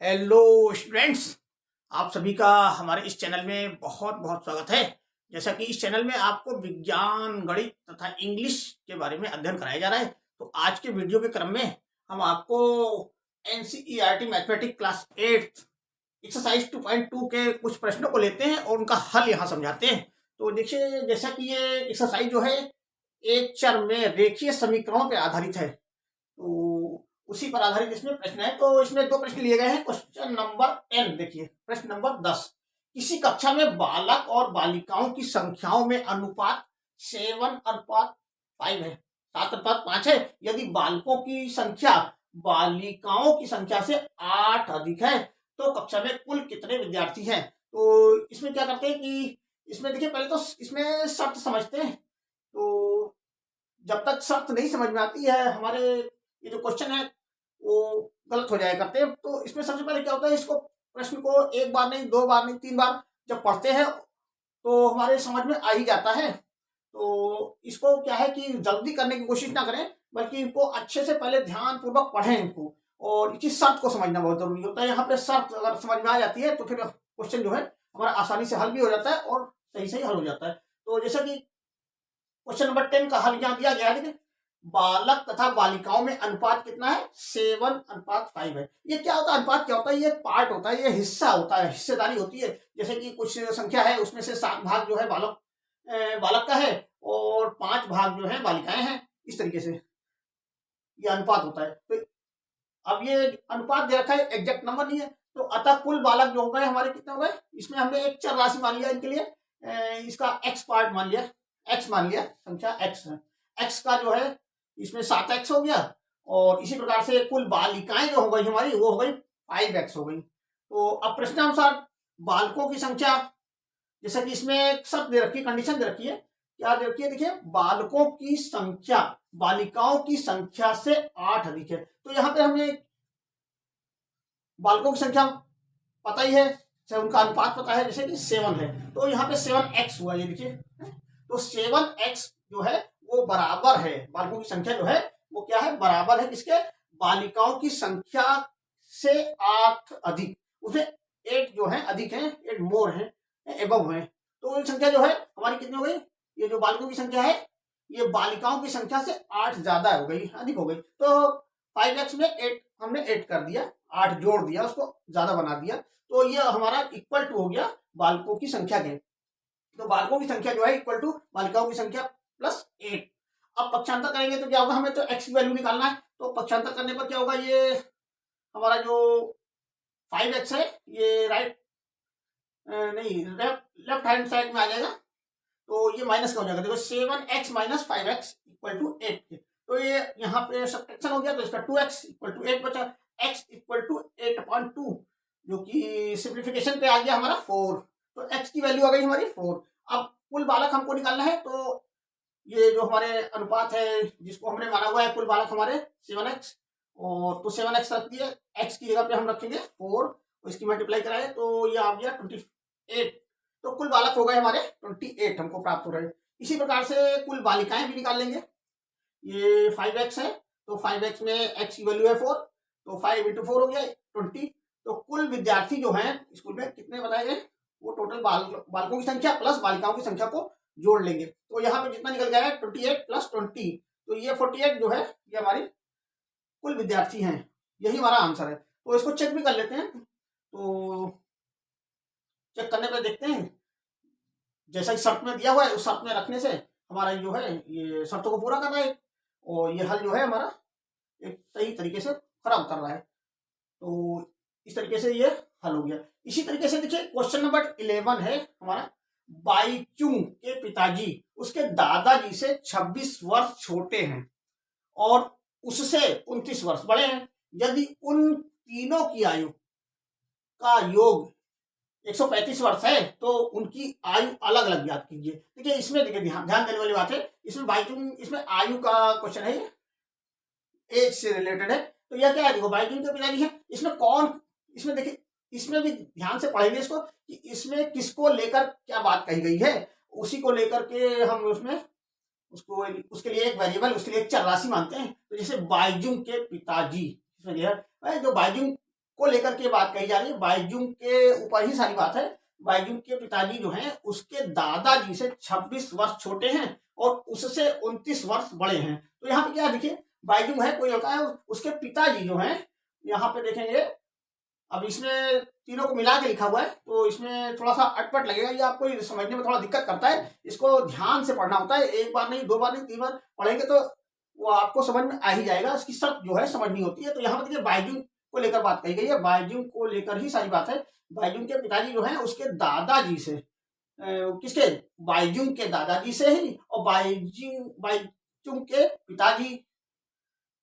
Hello students, आप सभी का हमारे इस चैनल में बहुत बहुत स्वागत है। जैसा कि इस चैनल में आपको विज्ञान, गणित तथा इंग्लिश के बारे में अध्ययन कराया जा रहा है। तो आज के वीडियो के क्रम में हम आपको एनसीईआरटी मैथमेटिक्स क्लास 8 एक्सरसाइज 2.2 के कुछ प्रश्नों को लेते हैं और उनका हल यहाँ समझाते हैं। तो देखिए, जैसा कि ये एक्सरसाइज जो है एक चर में रेखीय समीकरणों पर आधारित है, तो उसी पर आधारित इसमें प्रश्न है। तो इसमें दो प्रश्न लिए गए हैं। क्वेश्चन नंबर 10 देखिए, प्रश्न नंबर 10। किसी कक्षा में बालक और बालिकाओं की संख्याओं में अनुपात 7:5 है, 7:5 है। यदि बालकों की संख्या बालिकाओं की संख्या से 8 अधिक है तो कक्षा में कुल कितने विद्यार्थी हैं। तो इसमें क्या करते हैं कि इसमें देखिए, पहले तो इसमें शर्त समझते हैं। तो जब तक शर्त नहीं समझ में आती है, हमारे ये जो क्वेश्चन है वो गलत हो जाया करते हैं। तो इसमें सबसे पहले क्या होता है, इसको प्रश्न को एक बार नहीं, दो बार नहीं, 3 बार जब पढ़ते हैं तो हमारे समझ में आ ही जाता है। तो इसको क्या है कि जल्दी करने की कोशिश ना करें, बल्कि इनको अच्छे से पहले ध्यान पूर्वक पढ़ें इनको, और इसकी शर्त को समझना बहुत जरूरी होता है। यहाँ पे शर्त अगर समझ में आ जाती है तो फिर क्वेश्चन जो है हमारा आसानी से हल भी हो जाता है और सही सही हल हो जाता है। तो जैसा कि क्वेश्चन नंबर 10 का हल यहाँ दिया गया है। देखिए, बालक तथा बालिकाओं में अनुपात कितना है, 7:5 है। ये क्या होता है, अनुपात क्या होता है, ये पार्ट होता है, ये हिस्सा होता है, हिस्सेदारी होती है। जैसे कि कुछ संख्या है, उसमें से 7 भाग जो है बालक का है और 5 भाग जो है बालिकाएं हैं। इस तरीके से ये अनुपात होता है। तो अब ये अनुपात दे रखा है, एग्जैक्ट नंबर नहीं है। तो अतः कुल बालक जो हो गए हमारे कितने हो गए, इसमें हमने एक चर राशि मान लिया इनके लिए, इसका एक्स पार्ट मान लिया, एक्स मान लिया, संख्या एक्स है। एक्स का जो है इसमें 7x हो गया, और इसी प्रकार से कुल बालिकाएं जो हो गई हमारी वो हो गई 5x हो गई। तो अब प्रश्नानुसार बालकों की संख्या, जैसा कि इसमें एक शर्त दे रखी है, कंडीशन दे रखी है। क्या दे रखी है, देखिए, बालकों की संख्या बालिकाओं की संख्या से 8 अधिक है। तो यहाँ पे हमें बालकों की संख्या पता ही है, उनका अनुपात पता है, जैसे कि 7 है। तो यहाँ पे 7x हुआ, ये देखिए। तो 7x जो है वो बराबर है, बालकों की संख्या जो है वो क्या है, बराबर है किसके, बालिकाओं की संख्या से 8 अधिक। उसमें 8 जो है अधिक है, 8 मोर है, एबव है। तो ये संख्या जो है हमारी कितनी हो गई, ये जो बालकों की संख्या है ये बालिकाओं की संख्या से 8 ज्यादा हो गई, अधिक हो गई। तो 5x में 8 हमने 8 कर दिया, 8 जोड़ दिया, उसको ज्यादा बना दिया। तो ये हमारा इक्वल टू हो गया बालकों की संख्या के। तो बालकों की संख्या जो है इक्वल टू बालिकाओं की संख्या प्लस 8। अब पक्षांतर करेंगे तो क्या होगा, हमें तो x की वैल्यू निकालना है। तो पक्षांतर करने पर क्या होगा, ये हमारा जो 5x है ये राइट नहीं, लेफ्ट हैंड साइड में आ जाएगा। तो ये माइनस का हो जाएगा। देखो, 7x minus 5x equal to 8। तो ये यहाँ पे सब्ट्रैक्शन हो गया, तो इसका 2x इक्वल टू 8 बचा, x इक्वल टू 8/2, जो कि सिंप्लीफिकेशन पे आ गया हमारा 4। तो x की वैल्यू आ गई हमारी 4। अब कुल बालक हमको निकालना है। तो ये जो हमारे अनुपात है जिसको हमने माना हुआ है, कुल बालक हमारे 7x, और तो 7x रख दिए, x की जगह पे हम रखेंगे 4, तो इसकी मल्टीप्लाई कराए तो ये आ गया 28। तो कुल बालक हो गए हमारे 28 हमको प्राप्त हो रहे हैं। इसी प्रकार से कुल बालिकाएं भी निकाल लेंगे। ये 5x है, तो 5x में x की वैल्यू है 4, तो 5 × 4 हो गया 20। तो कुल विद्यार्थी जो है स्कूल में कितने बताए गए, वो टोटल बालकों की संख्या प्लस बालिकाओं की संख्या को जोड़ लेंगे। तो यहाँ पे जितना निकल गया है 28 + 20, तो ये 48 जो है ये हमारी कुल विद्यार्थी हैं। यही हमारा आंसर है। तो इसको चेक भी कर लेते हैं। तो चेक करने पे देखते हैं, जैसा कि शर्त में दिया हुआ है उस शर्त में रखने से हमारा जो है ये शर्तों को पूरा करना है, और ये हल जो है हमारा एक सही तरीके से खरा उतर रहा है। तो इस तरीके से ये हल हो गया। इसी तरीके से देखिए, क्वेश्चन नंबर 11 है हमारा। बाईचुंग के पिताजी उसके दादाजी से 26 वर्ष छोटे हैं और उससे 29 वर्ष बड़े हैं। यदि उन तीनों की आयु का योग 135 वर्ष है तो उनकी आयु अलग अलग ज्ञात कीजिए। देखिए, इसमें देखिए ध्यान देने वाली बात है, इसमें बाईचुंग, इसमें आयु का क्वेश्चन है, एज से रिलेटेड है। तो यह क्या है, देखो, बाईचुंग के पिताजी है। इसमें कौन, इसमें देखिए, इसमें भी ध्यान से पढ़ेंगे इसको कि इसमें किसको लेकर क्या बात कही गई है, उसी को लेकर के हम उसमें उसको उसके लिए एक वेरिएबल, उसके लिए एक चर राशि मानते हैं। तो जैसे बाईजुंग के पिताजी, इसमें जो बाईजुंग को लेकर के बात कही जा रही है, बाईजुंग के ऊपर ही सारी बात है। बाईजुंग के पिताजी जो हैं उसके दादाजी से 26 वर्ष छोटे हैं और उससे 29 वर्ष बड़े हैं। तो यहाँ पे क्या देखिए, बाईजुंग है कोई लड़का है, उसके पिताजी जो हैं, यहाँ पे देखेंगे, अब इसमें तीनों को मिला के लिखा हुआ है तो इसमें थोड़ा सा अटपट लगेगा, ये आपको समझने में थोड़ा दिक्कत करता है, इसको ध्यान से पढ़ना होता है, एक बार नहीं, दो बार नहीं, तीन बार पढ़ेंगे तो वो आपको समझ में आ ही जाएगा, इसकी शर्त जो है समझनी होती है। तो यहाँ पर देखिए बाईजुंग को लेकर बात कही गई है, बाईजुंग को लेकर ही सारी बात है। बाईजुंग के पिताजी जो है उसके दादाजी से, किसके, बाईजुंग के दादाजी से ही, और बाईजुंग के पिताजी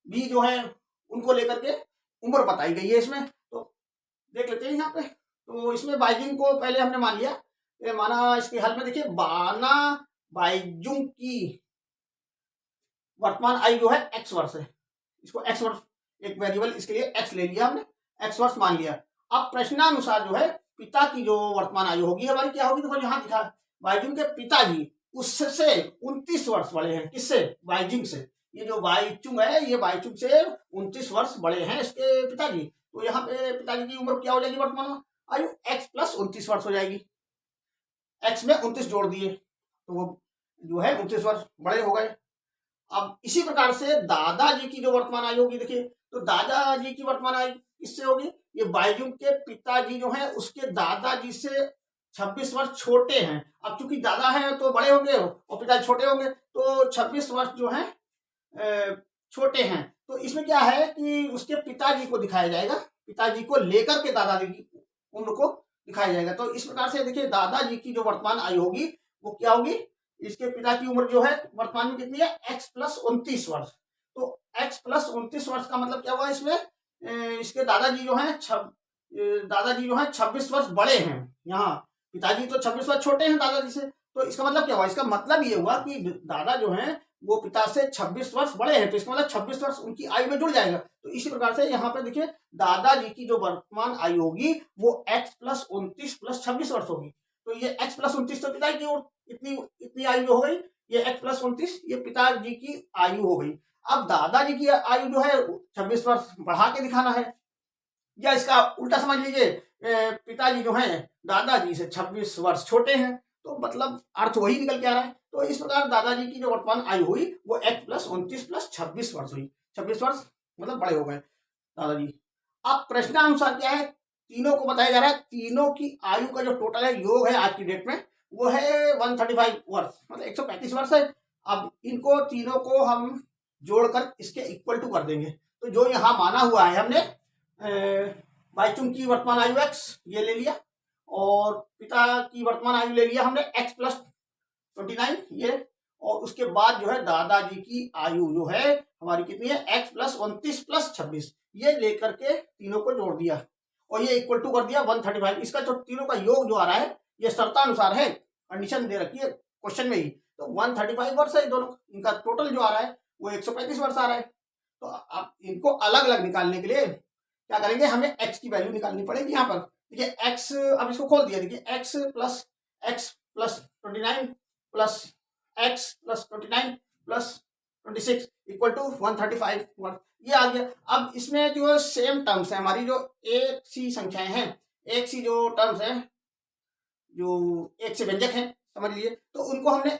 भी जो है उनको लेकर के उम्र बताई गई है इसमें। तो देख लेते हैं यहाँ पे, तो इसमें बाईजुंग को पहले हमने मान लिया, माना इसके हल में देखिए, बाना बाईजुंग की वर्तमान आयु जो है x वर्ष है, इसको x वर्ष, एक वेरिएबल इसके लिए x ले लिया हमने, x वर्ष मान लिया। अब प्रश्नानुसार जो है पिता की जो वर्तमान आयु होगी हमारी क्या होगी, देखो यहाँ दिखा, बाईजुंग के पिताजी उससे 29 वर्ष बड़े हैं, किससे, बाईजुंग से, ये जो बाईजुंग है ये बाईजुंग से 29 वर्ष बड़े हैं इसके पिताजी। तो यहाँ पे पिताजी की उम्र क्या हो जाएगी वर्तमान आयु, x प्लस 29 वर्ष हो जाएगी, x में 29 जोड़ दिए तो वो जो है 29 वर्ष बड़े हो गए। अब इसी प्रकार से दादाजी की जो वर्तमान आयु होगी, देखिए, तो दादाजी की वर्तमान आयु किससे होगी, ये बाईजुंग के पिताजी जो है उसके दादाजी से 26 वर्ष छोटे हैं। अब चूंकि दादा है तो बड़े होंगे और पिताजी छोटे होंगे, तो 26 वर्ष जो है छोटे हैं। तो इसमें क्या है कि उसके पिताजी को दिखाया जाएगा, पिताजी को लेकर के दादाजी की उम्र को दिखाया जाएगा। तो इस प्रकार से देखिए दादाजी की जो वर्तमान आयु होगी वो क्या होगी, इसके पिता की उम्र जो है वर्तमान में कितनी है, x प्लस 29 वर्ष। तो x प्लस 29 वर्ष का मतलब क्या हुआ, इसमें इसके दादाजी जो है 26 वर्ष बड़े हैं, यहाँ पिताजी तो 26 वर्ष छोटे हैं दादाजी से। तो इसका मतलब क्या हुआ, इसका मतलब ये हुआ कि दादा जो है वो पिता से 26 वर्ष बड़े हैं, तो इसका मतलब 26 वर्ष उनकी आयु में जुड़ जाएगा। तो इसी प्रकार से यहाँ पे देखिए दादाजी की जो वर्तमान आयु होगी वो x प्लस 29 प्लस 26 वर्ष होगी। तो ये x प्लस 29 तो पिताजी की इतनी आयु हो गई, ये x प्लस 29 ये पिताजी की आयु हो गई। अब दादाजी की आयु जो है 26 वर्ष बढ़ा के दिखाना है, या इसका उल्टा समझ लीजिए, पिताजी जो है दादाजी से 26 वर्ष छोटे हैं, तो मतलब अर्थ वही निकल के आ रहा है। तो इस प्रकार दादाजी की जो वर्तमान आयु हुई वो x प्लस 29 प्लस 26 वर्ष हुई, 26 वर्ष मतलब बड़े हो गए दादाजी। अब प्रश्नानुसार क्या है, तीनों को बताया जा रहा है, तीनों की आयु का जो टोटल है योग है आज की डेट में वो है 135 वर्ष, मतलब 135 वर्ष है। अब इनको तीनों को हम जोड़कर इसके इक्वल टू कर देंगे। तो जो यहाँ माना हुआ है हमने, बाईजुंग की वर्तमान आयु x ये ले लिया और पिता की वर्तमान आयु ले लिया हमने x प्लस 29 ये, और उसके बाद जो है दादाजी की आयु जो है हमारी कितनी है, x प्लस 29 प्लस 26, ये लेकर के तीनों को जोड़ दिया और ये इक्वल टू कर दिया 135। इसका जो तीनों का योग जो आ रहा है ये शर्तानुसार है, कंडीशन दे रखी है क्वेश्चन में ही। तो 135 वर्ष है दोनों, इनका टोटल जो आ रहा है वो 135 वर्ष आ रहा है। तो अब इनको अलग अलग निकालने के लिए क्या करेंगे, हमें x की वैल्यू निकालनी पड़ेगी। यहाँ पर देखिए x, अब इसको खोल दिया, देखिए x plus 29 plus x plus 29 plus 26 equal to 135 वर्ष, ये आ गया। अब इसमें जो सेम टर्म्स है हमारी, जो एक सी संख्याएं हैं, एक सी जो टर्म्स हैं, जो एक से व्यंजक हैं समझ लीजिए, तो उनको हमने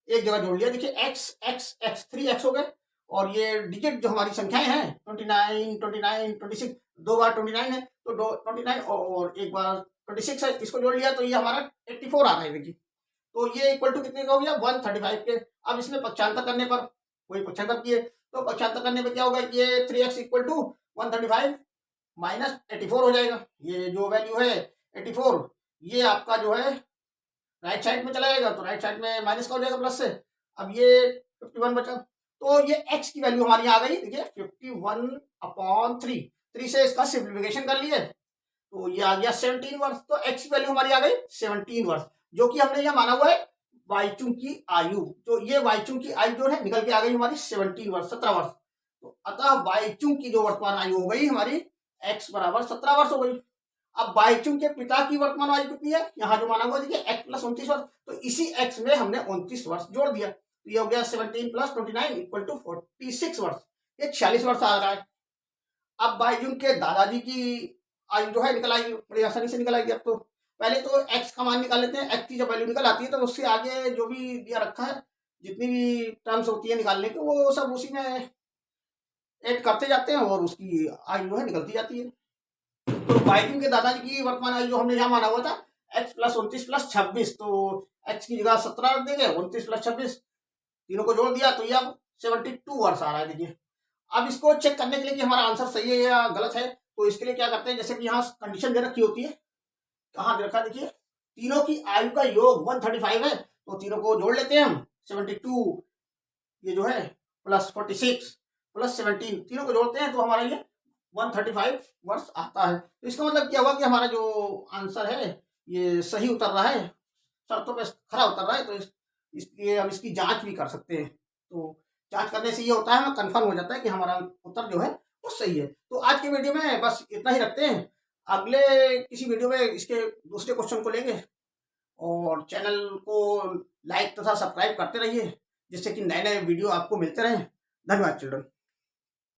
एक जगह जोड़ लिया। देखिए x x x 3x हो गए, और ये डिजिट जो हमारी संख्याएं हैं 29 29 26, दो बार 29 है तो 29 और एक बार 26 है, इसको जोड़ लिया तो ये हमारा 84 आ रहा है। देखिए तो ये इक्वल टू कितने का हो गया, 135 के। अब इसमें पक्षांतर करने पर, वही पक्षांतर किए तो पक्षांतर करने पर क्या होगा, ये 3x इक्वल टू 135 माइनस 84 हो जाएगा। ये जो वैल्यू है 84 ये आपका जो है राइट साइड में चला जाएगा, तो राइट साइड में माइनस का हो जाएगा प्लस से। अब ये 51 बचा, तो ये x की वैल्यू हमारी आ गई, देखिए 51/3, 3 से इसका सिंप्लीफिकेशन कर लिए तो ये आ गया 17 वर्ष। तो x की वैल्यू हमारी आ गई 17 वर्ष, जो कि हमने यह माना हुआ है बाईजुंग की आयु। तो ये बाईजुंग की आयु जो है निकल के आ गई हमारी 17 वर्ष, 17 वर्ष। तो अतः बाईजुंग की जो वर्तमान आयु हो गई हमारी x बराबर 17 वर्ष हो गई। अब बाईजुंग के पिता की वर्तमान आयु कितनी है, यहाँ जो माना हुआ देखिए x प्लस 29 वर्ष, तो इसी x में हमने 29 वर्ष जोड़ दिया, तो ये हो गया 17 प्लस 29 इक्वल टू 46 वर्ष, ये 46 वर्ष आ रहा है। अब बाईजुंग के दादाजी की आयु जो है निकल आएगी, बड़ी आसानी से निकल आएगी। अब तो पहले तो एक्स का मान निकाल लेते हैं, एक्स की जब वैल्यू निकल आती है तो उससे आगे जो भी दिया रखा है, जितनी भी टर्म्स होती है निकालने की, वो सब उसी में ऐड करते जाते हैं और उसकी आयु जो है निकलती जाती है। तो बाइकिंग के दादाजी की वर्तमान आयु जो हमने यहाँ माना हुआ था x प्लस 29 प्लस 26, तो x की जगह 17 रख देंगे, 29 प्लस 26 तीनों को जोड़ दिया तो ये अब 72 वर्ष आ रहा है। देखिए अब इसको चेक करने के लिए कि हमारा आंसर सही है या गलत है, तो इसके लिए क्या करते हैं, जैसे कि यहाँ कंडीशन दे रखी होती है, कहाँ दे रखा है देखिए, तीनों की आयु का योग 135 है, तो तीनों को जोड़ लेते हैं हम। 72 ये जो है प्लस 46 प्लस 17 तीनों को जोड़ते हैं तो हमारा ये 135 वर्ष आता है। तो इसका मतलब क्या हुआ कि हमारा जो आंसर है ये सही उतर रहा है, शर्तों पे खरा उतर रहा है। तो इसलिए हम इसकी जांच भी कर सकते हैं। तो जांच करने से ये होता है, हमें कंफर्म हो जाता है कि हमारा उत्तर जो है वो सही है। तो आज के वीडियो में बस इतना ही रखते हैं, अगले किसी वीडियो में इसके दूसरे क्वेश्चन को लेंगे। और चैनल को लाइक तथा सब्सक्राइब करते रहिए, जिससे कि नए नए वीडियो आपको मिलते रहें। धन्यवाद चिल्ड्रन।